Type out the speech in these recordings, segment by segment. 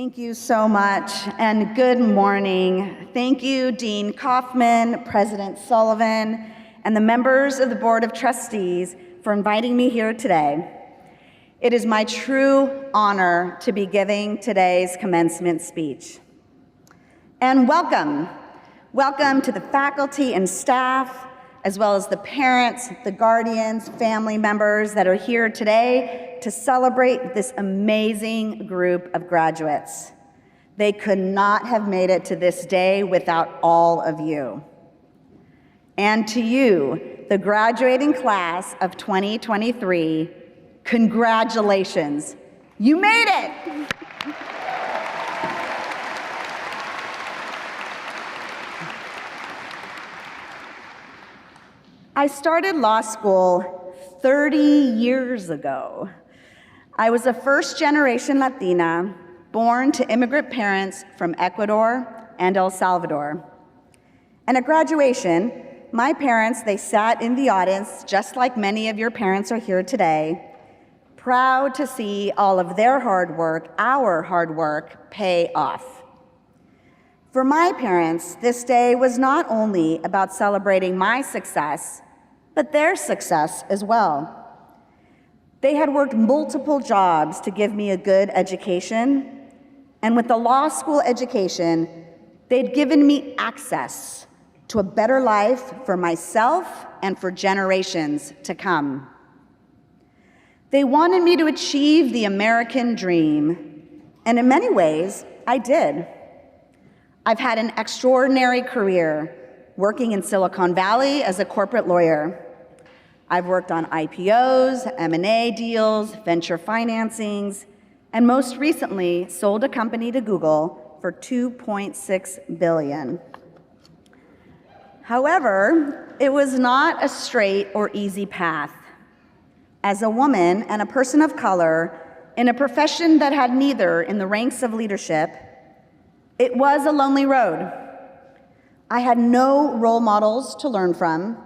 Thank you so much, and good morning. Thank you, Dean Kaufman, President Sullivan, and the members of the Board of Trustees for inviting me here today. It is my true honor to be giving today's commencement speech. And welcome. Welcome to the faculty and staff, as well as the parents, the guardians, family members that are here today to celebrate this amazing group of graduates. They could not have made it to this day without all of you. And to you, the graduating class of 2023, congratulations. You made it! I started law school 30 years ago. I was a first-generation Latina, born to immigrant parents from Ecuador and El Salvador. And at graduation, my parents, they sat in the audience, just like many of your parents are here today, proud to see all of their hard work, our hard work, pay off. For my parents, this day was not only about celebrating my success, but their success as well. They had worked multiple jobs to give me a good education, and with the law school education, they'd given me access to a better life for myself and for generations to come. They wanted me to achieve the American dream, and in many ways, I did. I've had an extraordinary career working in Silicon Valley as a corporate lawyer. I've worked on IPOs, M&A deals, venture financings, and most recently sold a company to Google for $2.6 billion. However, it was not a straight or easy path. As a woman and a person of color in a profession that had neither in the ranks of leadership, it was a lonely road. I had no role models to learn from.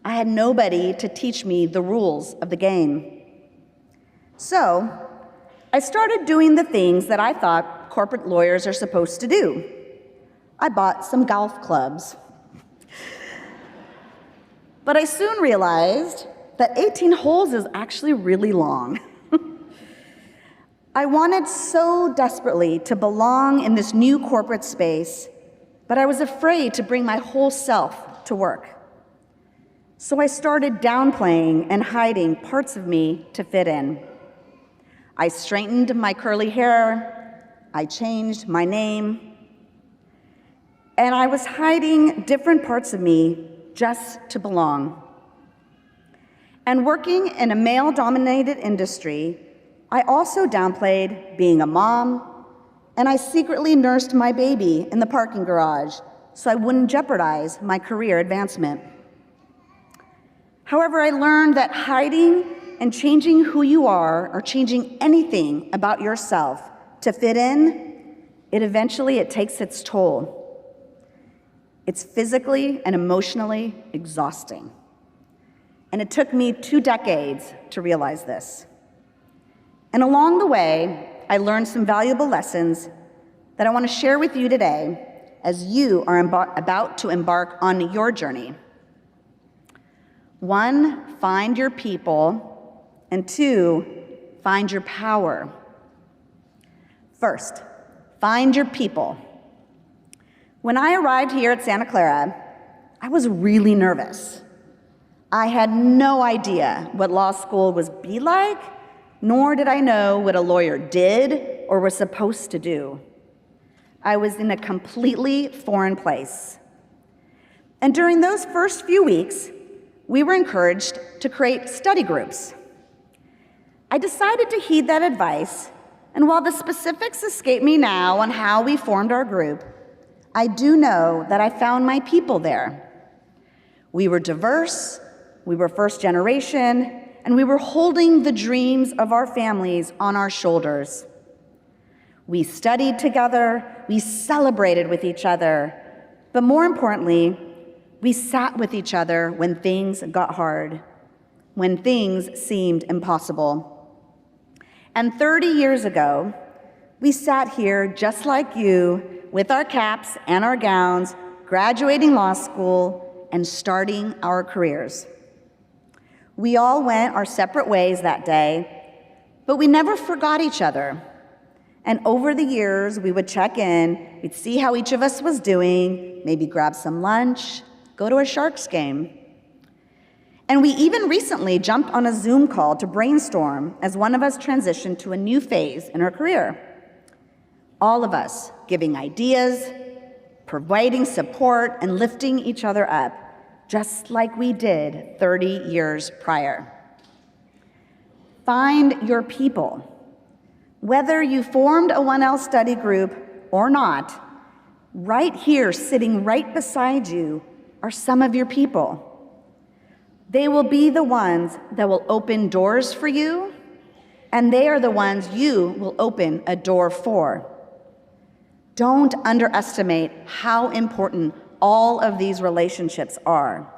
I had nobody to teach me the rules of the game. So, I started doing the things that I thought corporate lawyers are supposed to do. I bought some golf clubs. But I soon realized that 18 holes is actually really long. I wanted so desperately to belong in this new corporate space, but I was afraid to bring my whole self to work. So I started downplaying and hiding parts of me to fit in. I straightened my curly hair, I changed my name, and I was hiding different parts of me just to belong. And working in a male-dominated industry, I also downplayed being a mom, and I secretly nursed my baby in the parking garage so I wouldn't jeopardize my career advancement. However, I learned that hiding and changing who you are, or changing anything about yourself to fit in, it takes its toll. It's physically and emotionally exhausting. And it took me 2 decades to realize this. And along the way, I learned some valuable lessons that I want to share with you today as you are about to embark on your journey. 1, find your people, and 2, find your power. First, find your people. When I arrived here at Santa Clara, I was really nervous. I had no idea what law school was be like, nor did I know what a lawyer did or was supposed to do. I was in a completely foreign place. And during those first few weeks, we were encouraged to create study groups. I decided to heed that advice, and while the specifics escape me now on how we formed our group, I do know that I found my people there. We were diverse, we were first generation, and we were holding the dreams of our families on our shoulders. We studied together, we celebrated with each other, but more importantly, we sat with each other when things got hard, when things seemed impossible. And 30 years ago, We sat here just like you, with our caps and our gowns, graduating law school and starting our careers. We all went our separate ways that day, but we never forgot each other. And over the years, we would check in, we'd see how each of us was doing, maybe grab some lunch, go to a Sharks game. And we even recently jumped on a Zoom call to brainstorm as one of us transitioned to a new phase in her career. All of us giving ideas, providing support, and lifting each other up, just like we did 30 years prior. Find your people. Whether you formed a 1L study group or not, right here, sitting right beside you, are some of your people. They will be the ones that will open doors for you, and they are the ones you will open a door for. Don't underestimate how important all of these relationships are.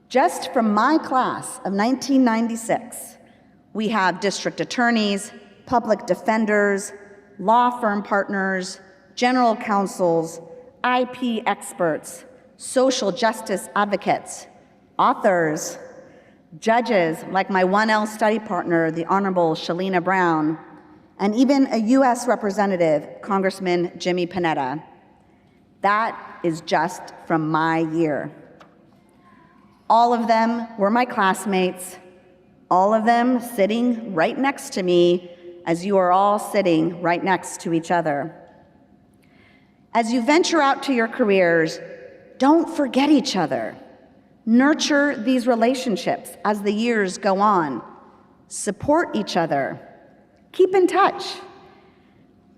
Just from my class of 1996, we have district attorneys, public defenders, law firm partners, general counsels, IP experts, social justice advocates, authors, judges like my 1L study partner, the Honorable Shalina Brown, and even a U.S. Representative, Congressman Jimmy Panetta. That is just from my year. All of them were my classmates, all of them sitting right next to me as you are all sitting right next to each other. As you venture out to your careers, don't forget each other. Nurture these relationships as the years go on. Support each other. Keep in touch.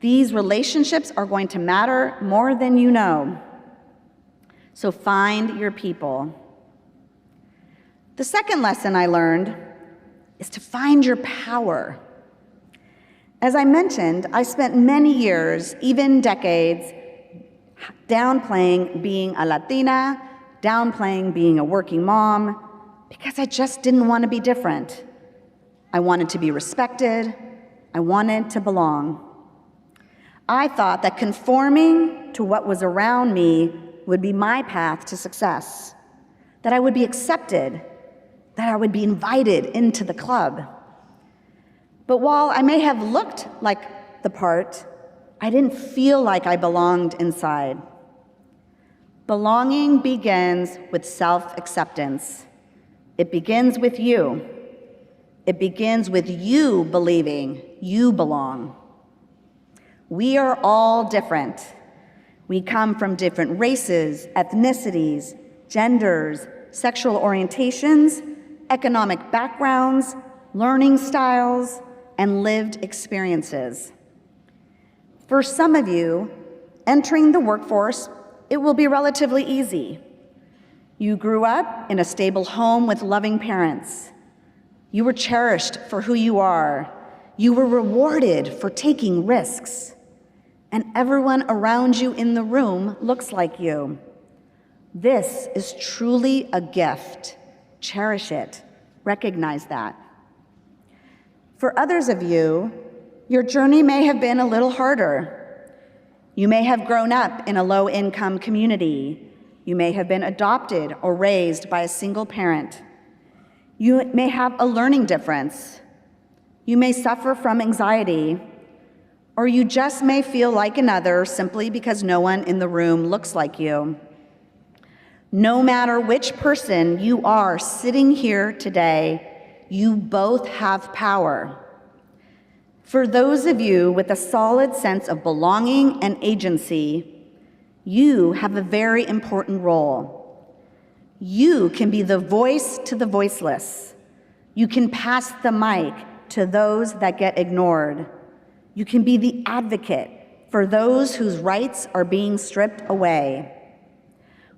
These relationships are going to matter more than you know. So find your people. The second lesson I learned is to find your power. As I mentioned, I spent many years, even decades, downplaying being a Latina, downplaying being a working mom, because I just didn't want to be different. I wanted to be respected. I wanted to belong. I thought that conforming to what was around me would be my path to success, that I would be accepted, that I would be invited into the club. But while I may have looked like the part, I didn't feel like I belonged inside. Belonging begins with self-acceptance. It begins with you. It begins with you believing you belong. We are all different. We come from different races, ethnicities, genders, sexual orientations, economic backgrounds, learning styles, and lived experiences. For some of you, entering the workforce, it will be relatively easy. You grew up in a stable home with loving parents. You were cherished for who you are. You were rewarded for taking risks. And everyone around you in the room looks like you. This is truly a gift. Cherish it. Recognize that. For others of you, your journey may have been a little harder. You may have grown up in a low-income community. You may have been adopted or raised by a single parent. You may have a learning difference. You may suffer from anxiety, or you just may feel like another simply because no one in the room looks like you. No matter which person you are sitting here today, you both have power. For those of you with a solid sense of belonging and agency, you have a very important role. You can be the voice to the voiceless. You can pass the mic to those that get ignored. You can be the advocate for those whose rights are being stripped away.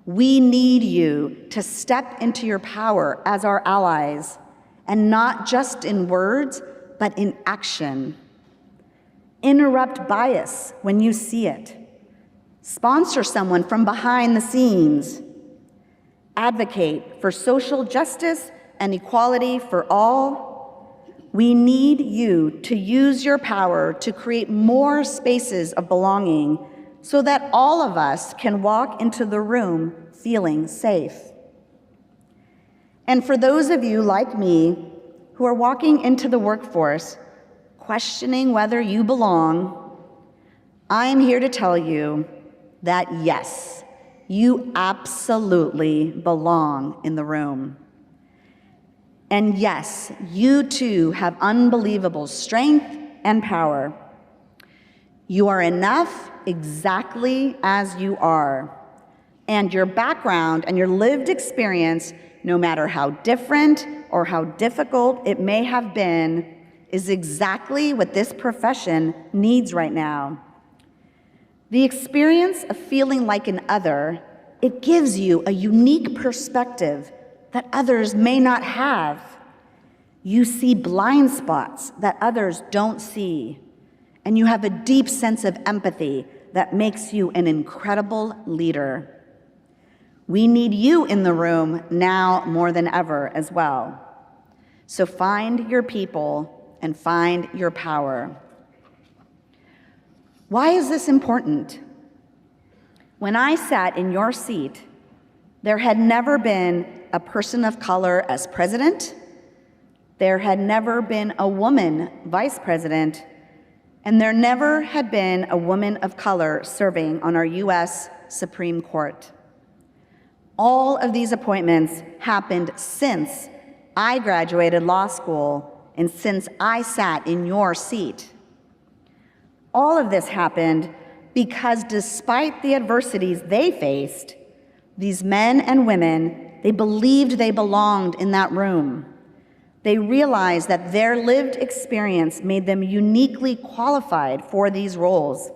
We need you to step into your power as our allies, and not just in words, but in action. Interrupt bias when you see it. Sponsor someone from behind the scenes. Advocate for social justice and equality for all. We need you to use your power to create more spaces of belonging so that all of us can walk into the room feeling safe. And for those of you like me who are walking into the workforce questioning whether you belong, I'm here to tell you that yes, you absolutely belong in the room. And yes, you too have unbelievable strength and power. You are enough exactly as you are. And your background and your lived experience, no matter how different or how difficult it may have been, is exactly what this profession needs right now. The experience of feeling like an other, it gives you a unique perspective that others may not have. You see blind spots that others don't see, and you have a deep sense of empathy that makes you an incredible leader. We need you in the room now more than ever as well. So find your people and find your power. Why is this important? When I sat in your seat, there had never been a person of color as president, there had never been a woman vice president, and there never had been a woman of color serving on our U.S. Supreme Court. All of these appointments happened since I graduated law school and since I sat in your seat. All of this happened because despite the adversities they faced, these men and women, they believed they belonged in that room. They realized that their lived experience made them uniquely qualified for these roles.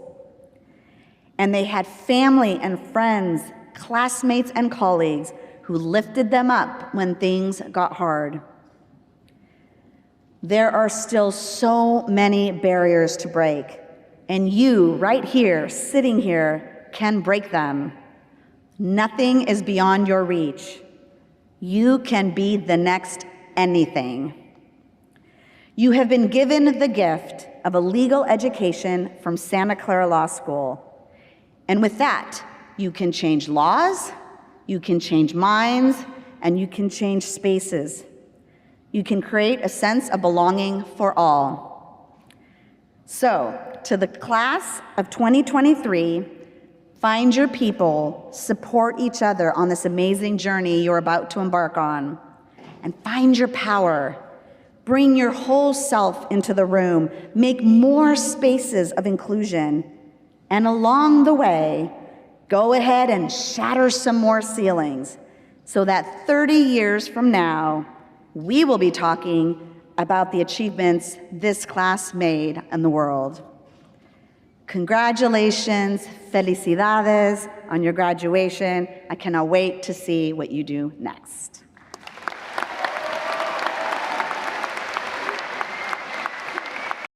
And they had family and friends, classmates and colleagues who lifted them up when things got hard. There are still so many barriers to break, and you, right here, sitting here, can break them. Nothing is beyond your reach. You can be the next anything. You have been given the gift of a legal education from Santa Clara Law School. And with that, you can change laws, you can change minds, and you can change spaces. You can create a sense of belonging for all. So, to the class of 2023, find your people, support each other on this amazing journey you're about to embark on, and find your power. Bring your whole self into the room, make more spaces of inclusion, and along the way, go ahead and shatter some more ceilings so that 30 years from now, we will be talking about the achievements this class made in the world. Congratulations, felicidades on your graduation. I cannot wait to see what you do next.